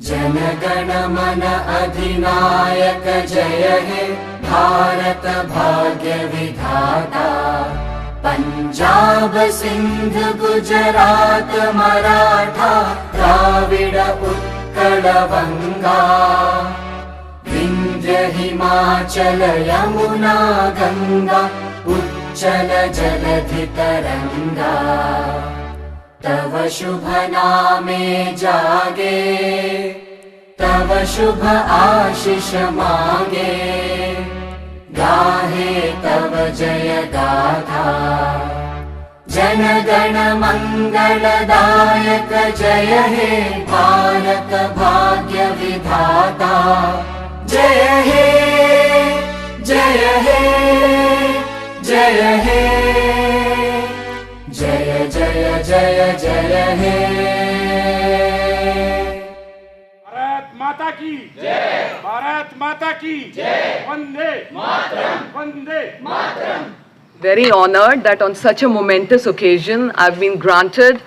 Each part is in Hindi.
जनगण मन अधिनायक जय हे भारत भाग्य विधाता। पंजाब सिंध गुजरात मराठा द्राविड़ उत्कल बंगा। विंध्य हिमाचल यमुना गंगा उच्चल जलधि तरंगा। तव शुभ नामे जागे तव शुभ आशीष मांगे। गाहे तव जय गाथा जनगण मंगलदायक जय हे भारत भाग्य विधाता। जय हे जय हे जय हे जय जय जय जय हे। भारत माता की जय, भारत माता की जय। Vande Mataram, Vande Mataram. Very honored that on such a momentous occasion I've been granted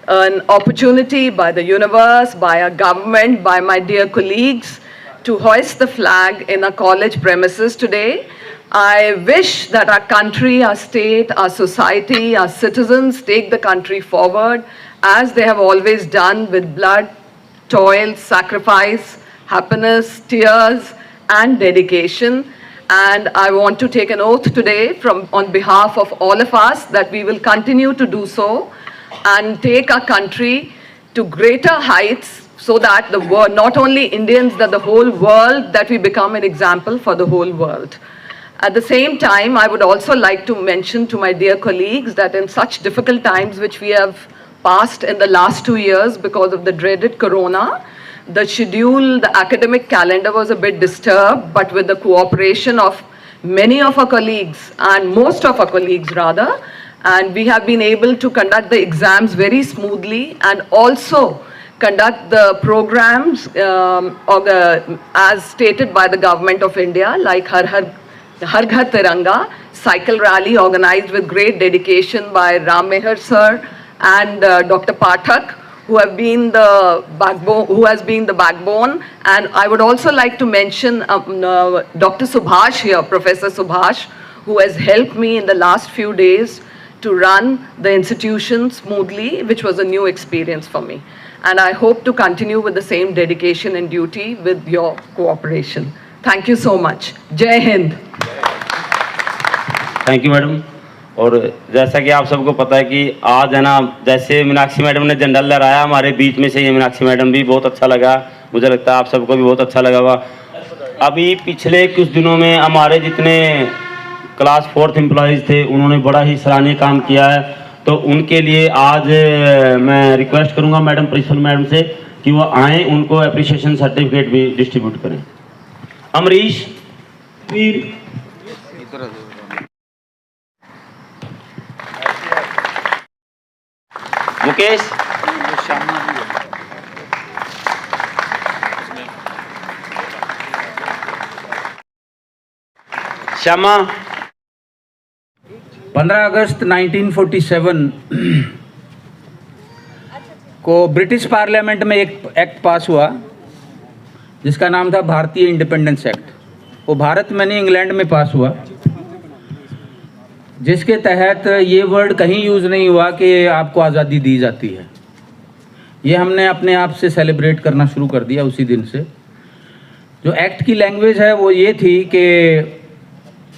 an opportunity by the universe, by our government, by my dear colleagues to hoist the flag in a college premises today. I wish that our country, our state, our society, our citizens take the country forward as they have always done with blood, toil, sacrifice, happiness, tears and dedication. And I want to take an oath today on behalf of all of us that we will continue to do so and take our country to greater heights so that the world, not only Indians, that the whole world, that we become an example for the whole world. At the same time, I would also like to mention to my dear colleagues that in such difficult times which we have passed in the last 2 years because of the dreaded corona, the schedule, the academic calendar was a bit disturbed, but with the cooperation of many of our colleagues and most of our colleagues rather, and we have been able to conduct the exams very smoothly and also conduct the programs as stated by the government of India, like Har Ghar Tiranga cycle rally organized with great dedication by Ram Mehar sir and Dr. Pathak, who has been the backbone. And I would also like to mention Dr. Subhash here, Professor Subhash, who has helped me in the last few days to run the institution smoothly, which was a new experience for me. And I hope to continue with the same dedication and duty with your cooperation. Thank you so much. Jai Hind. Thank you madam. और जैसा कि आप सबको पता है कि आज है ना, जैसे मीनाक्षी मैडम ने झंडा लहराया हमारे बीच में से, ये मीनाक्षी मैडम भी बहुत अच्छा लगा, मुझे लगता है आप सबको भी बहुत अच्छा लगा हुआ। अभी पिछले कुछ दिनों में हमारे जितने क्लास 4th एम्प्लॉयज़ थे उन्होंने बड़ा ही सराहनीय काम किया है, तो उनके लिए आज मैं रिक्वेस्ट करूँगा मैडम प्रिंसिपल मैडम से कि वो आएँ, उनको अप्रिसिएशन सर्टिफिकेट भी डिस्ट्रीब्यूट करें। अमरीश वीर, मुकेश, श्यामा। 15 अगस्त 1947 को ब्रिटिश पार्लियामेंट में एक एक्ट पास हुआ जिसका नाम था भारतीय इंडिपेंडेंस एक्ट। वो भारत में नहीं, इंग्लैंड में पास हुआ, जिसके तहत ये वर्ड कहीं यूज़ नहीं हुआ कि आपको आज़ादी दी जाती है। ये हमने अपने आप से सेलिब्रेट करना शुरू कर दिया उसी दिन से। जो एक्ट की लैंग्वेज है वो ये थी कि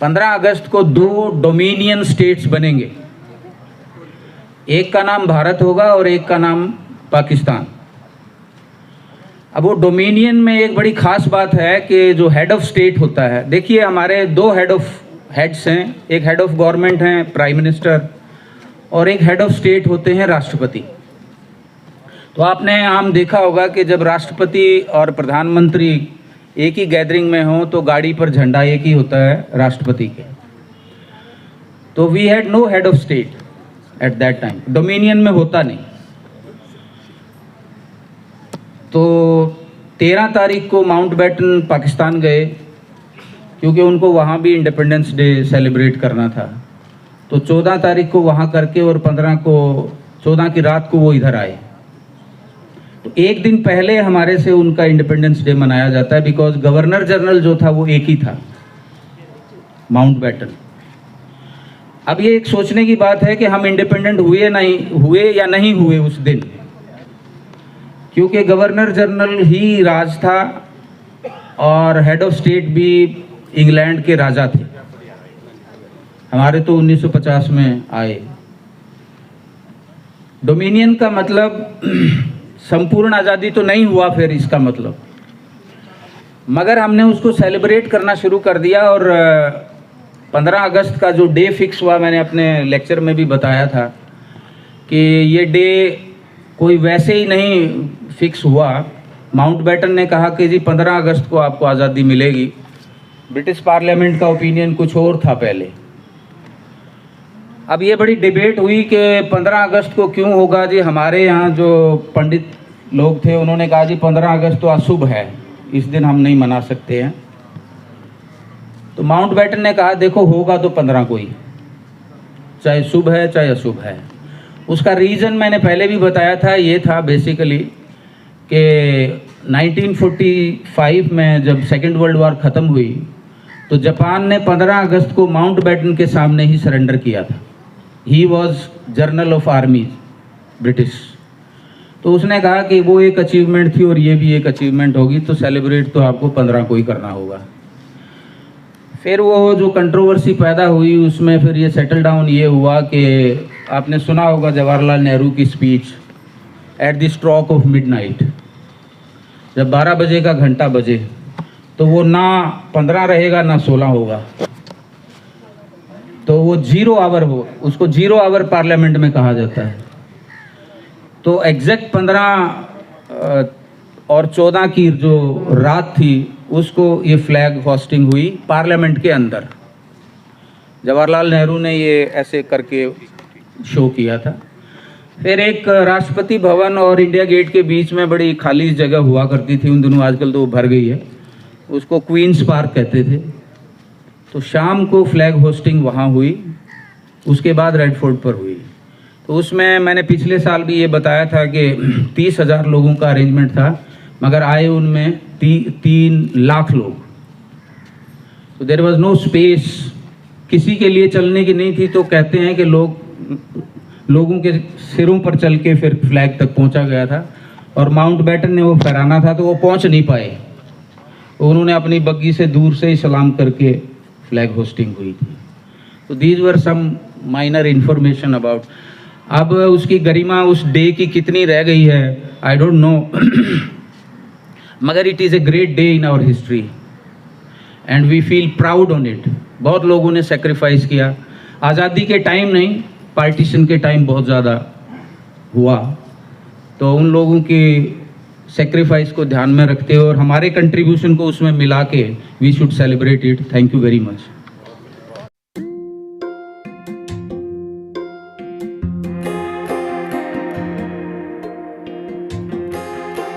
15 अगस्त को 2 डोमिनियन स्टेट्स बनेंगे, एक का नाम भारत होगा और एक का नाम पाकिस्तान। अब वो डोमिनियन में एक बड़ी ख़ास बात है कि जो हेड ऑफ स्टेट होता है, देखिए हमारे 2 हेड्स हैं, एक हेड ऑफ गवर्नमेंट हैं प्राइम मिनिस्टर और एक हेड ऑफ स्टेट होते हैं राष्ट्रपति। तो आपने आम देखा होगा कि जब राष्ट्रपति और प्रधानमंत्री एक ही गैदरिंग में हों तो गाड़ी पर झंडा एक ही होता है राष्ट्रपति के। तो we had no head of state at that time, dominion में होता नहीं। तो 13 तारीख को माउंटबेटन पाकिस्तान गए क्योंकि उनको वहाँ भी इंडिपेंडेंस डे सेलिब्रेट करना था। तो 14 तारीख को वहाँ करके और 14 की रात को वो इधर आए। तो एक दिन पहले हमारे से उनका इंडिपेंडेंस डे मनाया जाता है, बिकॉज गवर्नर जनरल जो था वो एक ही था, माउंटबेटन। अब ये एक सोचने की बात है कि हम इंडिपेंडेंट हुए या नहीं हुए उस दिन, क्योंकि गवर्नर जनरल ही राज था और हेड ऑफ स्टेट भी इंग्लैंड के राजा थे। हमारे तो 1950 में आए। डोमिनियन का मतलब संपूर्ण आज़ादी तो नहीं हुआ फिर इसका मतलब, मगर हमने उसको सेलिब्रेट करना शुरू कर दिया। और 15 अगस्त का जो डे फिक्स हुआ, मैंने अपने लेक्चर में भी बताया था कि ये डे कोई वैसे ही नहीं फिक्स हुआ। माउंटबेटन ने कहा कि जी 15 अगस्त को आपको आज़ादी मिलेगी। ब्रिटिश पार्लियामेंट का ओपिनियन कुछ और था पहले। अब ये बड़ी डिबेट हुई कि 15 अगस्त को क्यों होगा जी। हमारे यहाँ जो पंडित लोग थे उन्होंने कहा जी 15 अगस्त तो अशुभ है, इस दिन हम नहीं मना सकते हैं। तो माउंटबेटन ने कहा देखो होगा तो 15 को ही, चाहे शुभ है चाहे अशुभ है। उसका रीज़न मैंने पहले भी बताया था, ये था बेसिकली कि 1945 में जब सेकेंड वर्ल्ड वॉर ख़त्म हुई तो जापान ने 15 अगस्त को माउंटबेटन के सामने ही सरेंडर किया था। He was general of army British. तो उसने कहा कि वो एक अचीवमेंट थी और ये भी एक अचीवमेंट होगी, तो सेलिब्रेट तो आपको 15 को ही करना होगा। फिर वो जो कंट्रोवर्सी पैदा हुई उसमें फिर ये सेटल डाउन ये हुआ कि आपने सुना होगा जवाहरलाल नेहरू की speech at the stroke of midnight, जब 12 बजे का घंटा बजे तो वो ना 15 रहेगा ना 16 होगा, तो वो 0 आवर हो, उसको 0 आवर पार्लियामेंट में कहा जाता है। तो एग्जैक्ट 15 और 14 की जो रात थी उसको ये फ्लैग होस्टिंग हुई पार्लियामेंट के अंदर। जवाहरलाल नेहरू ने ये ऐसे करके शो किया था। फिर एक राष्ट्रपति भवन और इंडिया गेट के बीच में बड़ी खाली जगह हुआ करती थी उन दिनों, आजकल तो वो भर गई है, उसको क्वींस पार्क कहते थे। तो शाम को फ्लैग होस्टिंग वहाँ हुई, उसके बाद रेड फोर्ट पर हुई। तो उसमें मैंने पिछले साल भी ये बताया था कि 30,000 लोगों का अरेंजमेंट था, मगर आए उनमें 3 लाख लोग। तो देयर वाज नो स्पेस, किसी के लिए चलने की नहीं थी। तो कहते हैं कि लोगों के सिरों पर चल के फिर फ्लैग तक पहुंचा गया था, और माउंटबेटन ने वो फहराना था तो वो पहुंच नहीं पाए, तो उन्होंने अपनी बग्गी से दूर से ही सलाम करके फ्लैग होस्टिंग हुई थी। तो these were some minor information about. अब उसकी गरिमा उस डे की कितनी रह गई है आई डोंट नो, मगर it is a great day in our history and we feel proud on it. बहुत लोगों ने सेक्रीफाइस किया, आज़ादी के टाइम नहीं, पार्टीशन के टाइम बहुत ज़्यादा हुआ। तो उन लोगों की सेक्रीफाइस को ध्यान में रखते हुए और हमारे कंट्रीब्यूशन को उसमें मिला के we should celebrate it. Thank you very much.